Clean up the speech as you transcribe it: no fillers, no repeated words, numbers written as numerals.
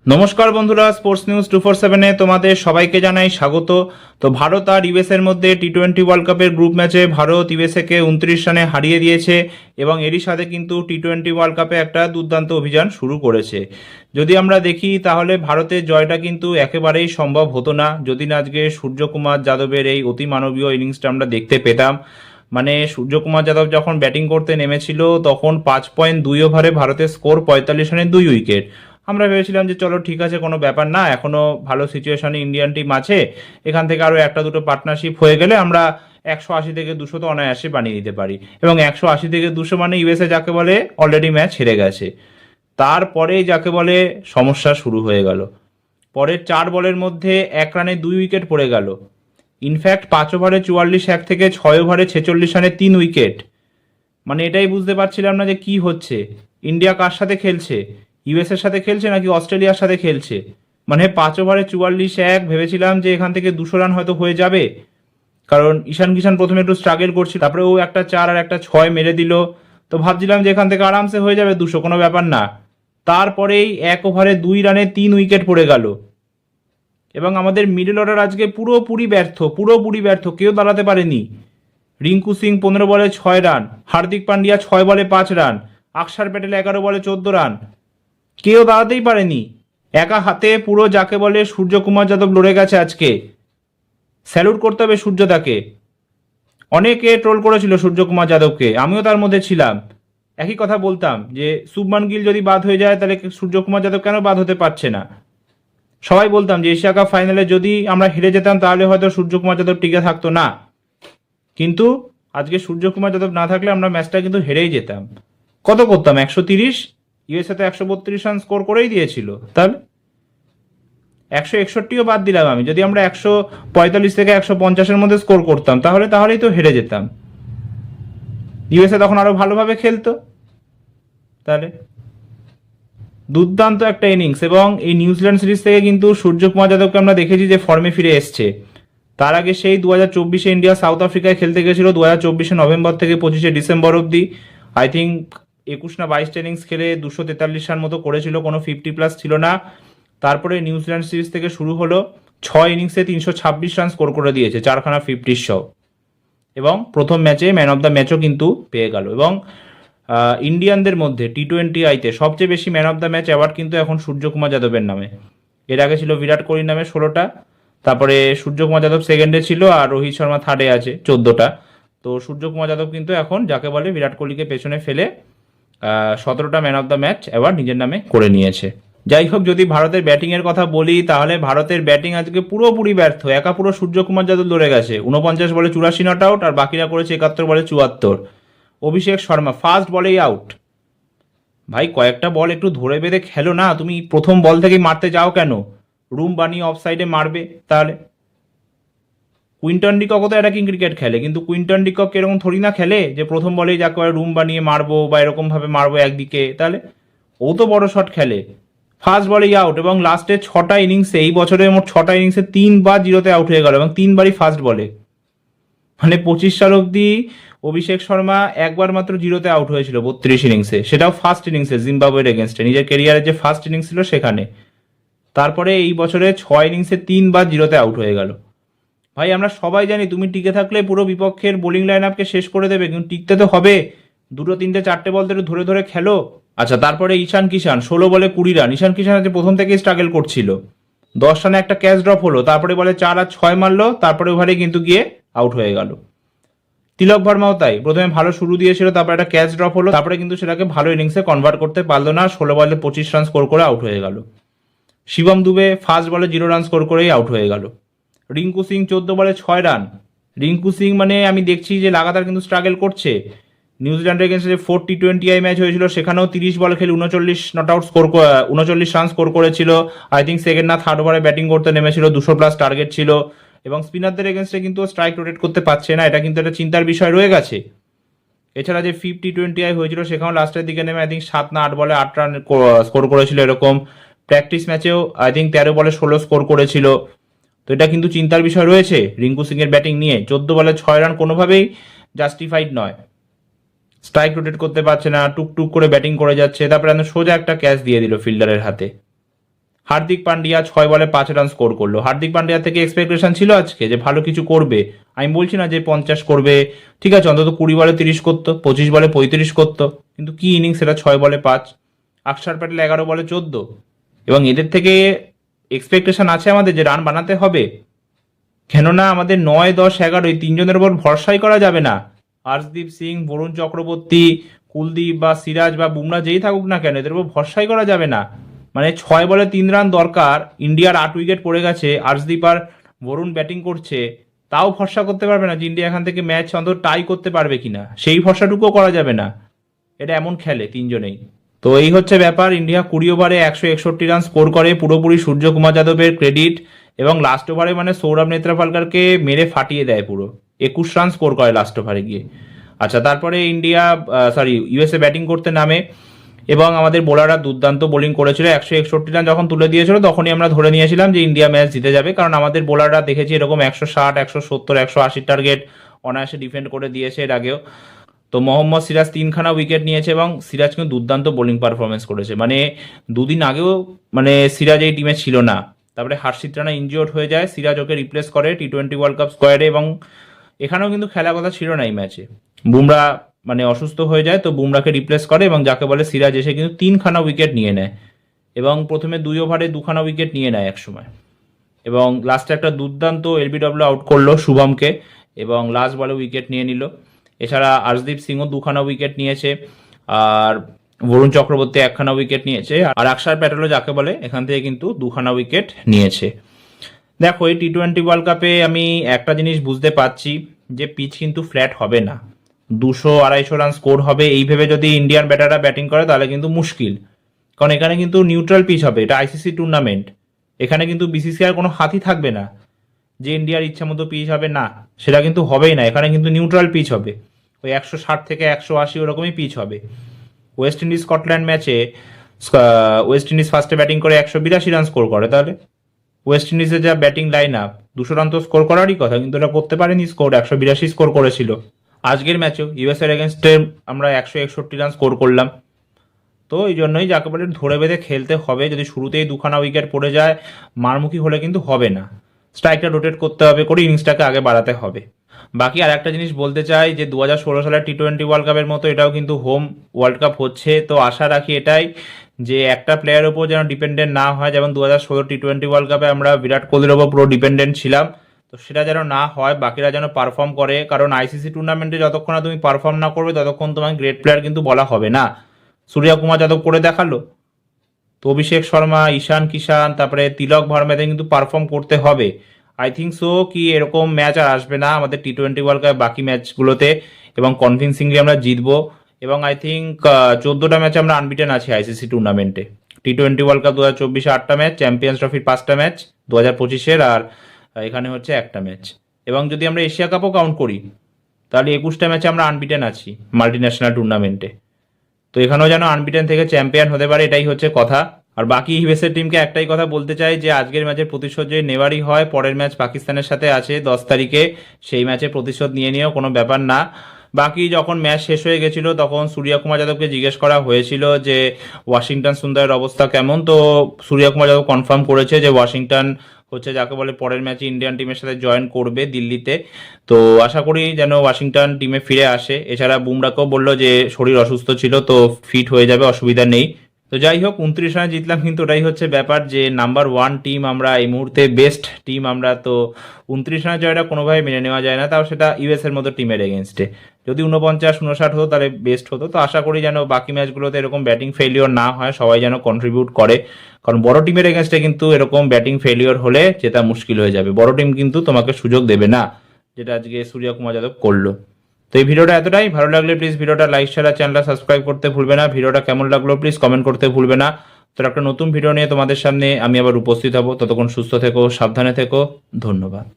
নমস্কার বন্ধুরা, sports news 247-এ তোমাদের সবাইকে জানাই স্বাগত। তো ভারত আর ইউএসের মধ্যে টি-20 ওয়ার্ল্ড কাপের গ্রুপ ম্যাচে ভারত ইউএসএকে 29 রানে হারিয়ে দিয়েছে এবং এরই সাথে কিন্তু টি-20 ওয়ার্ল্ড কাপে একটা দুর্দান্ত অভিযান শুরু করেছে। যদি আমরা দেখি তাহলে ভারতের জয়টা কিন্তু একেবারেই সম্ভব হতো না যদি না আজকে সূর্যকুমার যাদবের এই অতি মানবীয় ইনিংসটা আমরা দেখতে পেতাম। মানে সূর্যকুমার যাদব যখন ব্যাটিং করতে নেমেছিল তখন 5.2 ওভারে ভারতের স্কোর 45 রানে 2 উইকেট। আমরা ভেবেছিলাম যে চলো ঠিক আছে, কোনো ব্যাপার না, এখনো ভালো সিচুয়েশনে ইন্ডিয়ান টিম আছে, এখান থেকে আরও একটা দুটো পার্টনারশিপ হয়ে গেলে আমরা 180 থেকে 200 তো অনায়াসে বানিয়ে দিতে পারি। এবং 180 থেকে 200 মানে ইউএসএ যাকে বলে অলরেডি ম্যাচ হেরে গেছে। তারপরেই যাকে বলে সমস্যা শুরু হয়ে গেল। পরের 4 বলের মধ্যে 1 রানে 2 উইকেট পড়ে গেল। ইনফ্যাক্ট 5 ওভারে 44, 1 থেকে 6 ওভারে 46 রানে 3 উইকেট। মানে এটাই বুঝতে পারছিলাম না যে কি হচ্ছে, ইন্ডিয়া কার সাথে খেলছে, ইউএসের সাথে খেলছে নাকি অস্ট্রেলিয়ার সাথে খেলছে। মানে 5 ওভারে 44, 1 ভেবেছিলাম যে এখান থেকে 200 রান হয়তো হয়ে যাবে, কারণ ঈশান কিষান প্রথমে একটু স্ট্রাগল করছিল, তারপরে ও একটা 4 আর একটা 6 মেরে দিল। তো ভাবছিলাম যে এখান থেকে আরামসে হয়ে যাবে 200, কোনো ব্যাপার না। তারপরেই 1 ওভারে 2 রানে 3 উইকেট পড়ে গেল এবং আমাদের মিডল অর্ডার আজকে পুরোপুরি ব্যর্থ, কেউ দাঁড়াতে পারেনি। রিঙ্কু সিং 15 বলে 6 রান, হার্দিক পান্ডিয়া 6 বলে 5 রান, আকসার প্যাটেল 11 বলে 14 রান, কেউ দাঁড়াতেই পারেনি। একা হাতে পুরো যাকে বলে সূর্যকুমার যাদব লড়ে গেছে আজকে। স্যালুট করতে হবে সূর্যদাকে। অনেকে ট্রোল করেছিল সূর্যকুমার যাদবকে, আমিও তার মধ্যে ছিলাম। একই কথা বলতাম যে শুভমান গিল যদি বাদ হয়ে যায় তাহলে সূর্যকুমার যাদব কেন বাদ হতে পারছে না। সবাই বলতাম যে এশিয়া কাপ ফাইনালে যদি আমরা হেরে যেতাম তাহলে হয়তো সূর্যকুমার যাদব টিকে থাকতো না, কিন্তু আজকে সূর্যকুমার যাদব না থাকলে আমরা ম্যাচটা কিন্তু হেরেই যেতাম। কত করতাম, 130, ইউএসএ তো 132 রান স্কোর করেই দিয়েছিল, তাহলে 161ও বাদ দিলাম আমি, যদি আমরা 145 থেকে 150-এর মধ্যে স্কোর করতাম তাহলেই তো হেরে যেতাম। ইউএসএ তখন আরো ভালোভাবে খেলতো। তাহলে দুর্দান্ত একটা ইনিংস। এবং এই নিউজিল্যান্ড সিরিজ থেকে কিন্তু সূর্যকুমার যাদবকে আমরা দেখেছি যে ফর্মে ফিরে এসছে। তার আগে সেই 2024-এ ইন্ডিয়া সাউথ আফ্রিকায় খেলতে গেছিল 2024-এ নভেম্বর থেকে 25-এ ডিসেম্বর অবধি। আই থিঙ্ক 21 না 22 ইনিংস খেলে 243 রান মতো করেছিল, কোনো 50+ ছিল না। তারপরে নিউজিল্যান্ড সিরিজ থেকে শুরু হলো, 6 ইনিংসে 326 রান স্কোর করে দিয়েছে, 4খানা 50 সহ। এবং প্রথম ম্যাচে ম্যান অফ দ্য ম্যাচও কিন্তু পেয়ে গেল। এবং ইন্ডিয়ানদের মধ্যে টি-20 সবচেয়ে বেশি man of the match award কিন্তু এখন সূর্যকুমার যাদবের নামে। এর আগে ছিল বিরাট কোহলির নামে 16টা, তারপরে সূর্যকুমার যাদব সেকেন্ডে ছিল আর রোহিত শর্মা থার্ডে আছে 14টা। তো সূর্যকুমার যাদব কিন্তু এখন যাকে বলে বিরাট কোহলিকে পেছনে ফেলে 17টা man of the match award নিজের নামে করে নিয়েছে। যাই হোক, যদি ভারতের ব্যাটিংয়ের কথা বলি তাহলে ভারতের ব্যাটিং আজকে পুরোপুরি ব্যর্থ। একা পুরো সূর্যকুমার যাদব লড়ে গেছে, 49 বলে 84 নট আউট, আর বাকিরা করেছে 71 বলে 74। অভিষেক শর্মা ফার্স্ট বলেই আউট। ভাই কয়েকটা বল একটু ধরে বেঁধে খেলো না, তুমি প্রথম বল থেকেই মারতে যাও কেন? রুম বানিয়ে অফ সাইডে মারবে তাহলে। কুইন্টন ডিকক তো অ্যাটাকিং ক্রিকেট খেলে, কিন্তু কুইন্টন ডিকক এরকম থরি না খেলে যে প্রথম বলেই যাকে রুম বানিয়ে মারবো বা এরকম ভাবে মারবো একদিকে, তাহলে ও তো বড় শট খেলে। ফার্স্ট বলেই আউট এবং লাস্টের 6টা ইনিংসে, এই বছরের মোট 6টা ইনিংসে 3বার জিরোতে আউট হয়ে গেল এবং 3বারই ফার্স্ট বলে। মানে 25 সাল অব্দি অভিষেক শর্মা একবার মাত্র জিরোতে আউট হয়েছিল 32 ইনিংসে, সেটাও ফার্স্ট ইনিংসে জিম্বাবুয়ের এগেনস্টে, নিজের ক্যারিয়ারের যে ফার্স্ট ইনিংস ছিল সেখানে। তারপরে এই বছরে 6 ইনিংসে 3বার জিরোতে আউট হয়ে গেল। ভাই আমরা সবাই জানি তুমি টিকে থাকলে পুরো বিপক্ষের বোলিং লাইন আপকে শেষ করে দেবে, কিন্তু টিকতে তো হবে, 2, 3, 4টে বল ধরে ধরে খেলো। আচ্ছা, তারপরে ঈশান কিষান 16 বলে 20 রান। ঈশান কিষান আজ প্রথম থেকেই স্ট্রাগল করছিল, 10 রানে একটা ক্যাচ ড্রপ হলো, তারপরে বলে 4 আর 6 মারলো, তারপরে ওভারে কিন্তু গিয়ে আউট হয়ে গেল। তিলক ভার্মাও তাই, প্রথমে ভালো শুরু দিয়েছিল, তারপরে একটা ক্যাচ ড্রপ হলো, তারপরে কিন্তু সেটাকে ভালো ইনিংসে কনভার্ট করতে পারলো না, 16 বলে 25 রান স্কোর করে আউট হয়ে গেল। শিবম দুবে ফার্স্ট বলে 0 রান স্কোর করেই আউট হয়ে গেল। রিঙ্কু সিং 14 বলে 6 রান। রিঙ্কু সিং মানে আমি দেখছি যে লাগাতার কিন্তু স্ট্রাগল করছে। নিউজিল্যান্ডের এগেন্সে যে 4 টি-20 ম্যাচ হয়েছিল সেখানেও 30 বল খেলে 39 not out score 39 run score করেছিল। আই থিঙ্ক সেকেন্ড না থার্ড ওভারে ব্যাটিং করতে নেমেছিল, 200+ টার্গেট ছিল। এবং স্পিনারদের এগেন্সে কিন্তু স্ট্রাইক রোটেট করতে পারছে না, এটা কিন্তু একটা চিন্তার বিষয় রয়ে গেছে। এছাড়া যে 5 টি-20 হয়েছিল সেখানেও লাস্টের দিকে নেমে আই থিঙ্ক 7 না 8 বলে 8 রান স্কোর করেছিল এরকম। প্র্যাকটিস ম্যাচেও আই থিঙ্ক 13 বলে 16 স্কোর করেছিল। তো এটা কিন্তু চিন্তার বিষয় রয়েছে রিঙ্কু সিং এর ব্যাটিং নিয়ে। 14 বলে 6 রান কোনোভাবেই জাস্টিফাইড নয়। স্ট্রাইক রোটেট করতে পারছে না, টুকটুক করে ব্যাটিং করে যাচ্ছে, তারপরে সোজা একটা ক্যাচ দিয়ে দিল ফিল্ডারের হাতে। হার্দিক পান্ডিয়া 6 বলে 5 রান স্কোর করলো। হার্দিক পান্ডিয়া থেকে এক্সপেকটেশন ছিল আজকে যে ভালো কিছু করবে, আমি বলছি না যে 50 করবে, ঠিক আছে অন্তত 20 বলে 30 করতো, 25 বলে 35 করতো, কিন্তু কি ইনিংস সেটা 6 বলে 5। অক্ষর প্যাটেল 11 বলে 14, এবং এদের থেকে এক্সপেকটেশন আছে আমাদের যে রান বানাতে হবে, কেননা আমাদের 9, 10, 11 এই তিনজনের উপর ভরসাই করা যাবে না। হর্ষদীপ সিং, বরুণ চক্রবর্তী, কুলদীপ বা সিরাজ বা বুমরা যেই থাকুক না কেন, এদের উপর ভরসাই করা যাবে না। মানে 6 বলে 3 রান দরকার, ইন্ডিয়ার 8 উইকেট পড়ে গেছে, হর্ষদীপ আর বরুণ ব্যাটিং করছে, তাও ভরসা করতে পারবে না যে ইন্ডিয়া এখান থেকে ম্যাচ অন্তত টাই করতে পারবে কিনা, সেই ভরসাটুকুও করা যাবে না। এটা এমন খেলে তিনজনেই। তো এই হচ্ছে ব্যাপার। ইন্ডিয়া 20 ওভারে 161 রান স্কোর করে, পুরোপুরি সূর্যকুমার যাদবের ক্রেডিট, এবং লাস্ট ওভারে মানে সৌরভ নেত্রাপালকারকে মেরে ফাটিয়ে দেয় পুরো, 21 রান স্কোর করে লাস্ট ওভারে গিয়ে। আচ্ছা, তারপরে ইন্ডিয়া ইউএসএ ব্যাটিং করতে নামে, এবং আমাদের বোলাররা দুর্দান্ত বোলিং করেছিল। 161 রান যখন তুলে দিয়েছিল তখনই আমরা ধরে নিয়েছিলাম যে ইন্ডিয়া ম্যাচ জিতে যাবে, কারণ আমাদের বোলাররা দেখেছি এরকম 160, 170, 180 টার্গেট অনায়াসে ডিফেন্ড করে দিয়েছে এর আগেও। তো মোহাম্মদ সিরাজ 3খানা উইকেট নিয়েছে, এবং সিরাজ কিন্তু দুর্দান্ত বোলিং পারফরমেন্স করেছে। মানে দুদিন আগেও মানে সিরাজ এই টিমে ছিল না, তারপরে হর্ষিত রানা ইনজিওর্ড হয়ে যায়, সিরাজ ওকে রিপ্লেস করে T20 ওয়ার্ল্ড কাপ স্কোয়াডে, এবং এখানেও কিন্তু খেলার কথা ছিল না এই ম্যাচে। বুমরা মানে অসুস্থ হয়ে যায়, তো বুমরাকে রিপ্লেস করে, এবং যাকে বলে সিরাজ এসে কিন্তু 3খানা উইকেট নিয়ে নেয়, এবং প্রথমে 2 ওভারে 2খানা উইকেট নিয়ে নেয় একসময়, এবং লাস্টে একটা দুর্দান্ত এলবিডব্লিউ আউট করলো শুভমকে, এবং লাস্ট বলে উইকেট নিয়ে নিল। এছাড়া হর্ষদীপ সিংও 2খানা উইকেট নিয়েছে, আর বরুণ চক্রবর্তী 1খানা উইকেট নিয়েছে, আর অক্ষর প্যাটেলও যাকে বলে এখান থেকে কিন্তু 2খানা উইকেট নিয়েছে। দেখো এই T20 ওয়ার্ল্ড কাপে আমি একটা জিনিস বুঝতে পারছি যে পিচ কিন্তু ফ্ল্যাট হবে না, 200-250 রান স্কোর হবে এই ভেবে যদি ইন্ডিয়ান ব্যাটাররা ব্যাটিং করে তাহলে কিন্তু মুশকিল, কারণ এখানে কিন্তু নিউট্রাল পিচ হবে, এটা আইসিসি টুর্নামেন্ট, এখানে কিন্তু বিসিসিআর কোনো হাতই থাকবে না যে ইন্ডিয়ার ইচ্ছা মতো পিচ হবে, না সেটা কিন্তু হবেই না। এখানে কিন্তু নিউট্রাল পিচ হবে, ওই 160 থেকে 180 ওরকমই পিচ হবে। ওয়েস্ট ইন্ডিজ স্কটল্যান্ড ম্যাচে ওয়েস্ট ইন্ডিজ ফার্স্টে ব্যাটিং করে 182 রান স্কোর করে, তাহলে ওয়েস্ট ইন্ডিজের যা ব্যাটিং লাইন আপ, 200 রান তো স্কোর করারই কথা, কিন্তু এটা করতে পারেনি, স্কোর 182 স্কোর করেছিল। আজকের ম্যাচেও ইউএসএর এগেনস্টে আমরা 161 রান স্কোর করলাম। তো এই জন্যই যাকে বলে ধরে বেঁধে খেলতে হবে, যদি শুরুতেই 2খানা উইকেট পড়ে যায় মারমুখী হলে কিন্তু হবে না, স্ট্রাইকটা রোটেট করতে হবে, করে ইনিংসটাকে আগে বাড়াতে হবে। বাকি আর একটা জিনিস বলতে চাই যে 2016 সালের T20 ওয়ার্ল্ড কাপের মতো এটাও কিন্তু হোম ওয়ার্ল্ড কাপ হচ্ছে, তো আশা রাখি এটাই যে একটা প্লেয়ারের ওপর যেন ডিপেন্ডেন্ট না হয়, যেমন 2016 T20 ওয়ার্ল্ড কাপে আমরা বিরাট কোহলির ওপর পুরো ডিপেন্ডেন্ট ছিলাম, তো সেটা যেন না হয়, বাকিরা যেন পারফর্ম করে, কারণ আইসিসি টুর্নামেন্টে যতক্ষণ না তুমি পারফর্ম না করবে ততক্ষণ তোমাকে গ্রেট প্লেয়ার কিন্তু বলা হবে না। সূর্যকুমার যাদব করে দেখালো, তো অভিষেক শর্মা, ঈশান কিষান, তারপরে তিলক ভার্মাদের কিন্তু পারফর্ম করতে হবে। আই থিঙ্ক সো কি এরকম ম্যাচ আর আসবে না আমাদের T20 ওয়ার্ল্ড কাপ বাকি ম্যাচগুলোতে, এবং কনভিনসিংলি আমরা জিতবো, এবং আই থিঙ্ক 14টা ম্যাচে আমরা আনবিটেন আছি আইসিসি টুর্নামেন্টে। T20 ওয়ার্ল্ড কাপ 2024-এ 8টা ম্যাচ, চ্যাম্পিয়ন্স ট্রফির 5টা ম্যাচ 2025-এর, আর এখানে হচ্ছে একটা ম্যাচ, এবং যদি আমরা এশিয়া কাপও কাউন্ট করি তাহলে 21টা ম্যাচে আমরা আনবিটেন আছি মাল্টি ন্যাশনাল টুর্নামেন্টে। তো এখানেও যেন আনবিটেন থেকে চ্যাম্পিয়ন হতে পারে, এটাই হচ্ছে কথা। আর বাকি ইউএসএর টিমকে একটাই কথা বলতে চাই যে আজকের ম্যাচের প্রতিশোধ যদি নেওয়ারই হয়, পরের ম্যাচ পাকিস্তানের সাথে আছে 10 তারিখে, সেই ম্যাচে প্রতিশোধ নিয়ে নিয়েও কোনো ব্যাপার না। বাকি যখন ম্যাচ শেষ হয়ে গেছিল তখন সূর্যকুমার যাদবকে জিজ্ঞেস করা হয়েছিল যে ওয়াশিংটন সুন্দরের অবস্থা কেমন, তো সূর্যকুমার যাদব কনফার্ম করেছে যে ওয়াশিংটন হচ্ছে যাকে বলে পরের ম্যাচে ইন্ডিয়ান টিমের সাথে জয়েন করবে দিল্লিতে, তো আশা করি যেন ওয়াশিংটন টিমে ফিরে আসে। এছাড়া বুমরাকেও বললো যে শরীর অসুস্থ ছিল, তো ফিট হয়ে যাবে, অসুবিধা নেই। তো যাই হোক 29 রানে জিতলাম, কিন্তু ওটাই হচ্ছে ব্যাপার যে নাম্বার 1 টিম আমরা, এই মুহূর্তে বেস্ট টিম আমরা, তো 29 রানের জয়টা কোনোভাবে মেনে নেওয়া যায় না, তাও সেটা ইউএস এর মতো টিমের এগেনস্টে। যদি 49-59 হতো তাহলে বেস্ট হতো। তো আশা করি যেন বাকি ম্যাচগুলোতে এরকম ব্যাটিং ফেলিওর না হয়, সবাই যেন কন্ট্রিবিউট করে, কারণ বড় টিমের এগেনস্টে কিন্তু এরকম ব্যাটিং ফেলিওর হলে জেতা মুশকিল হয়ে যাবে, বড় টিম কিন্তু তোমাকে সুযোগ দেবে না, যেটা আজকে সূর্যকুমার যাদব করলো। তো এই ভিডিওটা এতটাই, ভালো লাগলে প্লিজ ভিডিওটা লাইক শেয়ার আর চ্যানেলটা সাবস্ক্রাইব করতে ভুলবে না। ভিডিওটা কেমন লাগলো প্লিজ কমেন্ট করতে ভুলবে না। তো একটা নতুন ভিডিও নিয়ে তোমাদের সামনে আমি আবার উপস্থিত হব, ততক্ষণ সুস্থ থেকো, সাবধানে থেকো, ধন্যবাদ।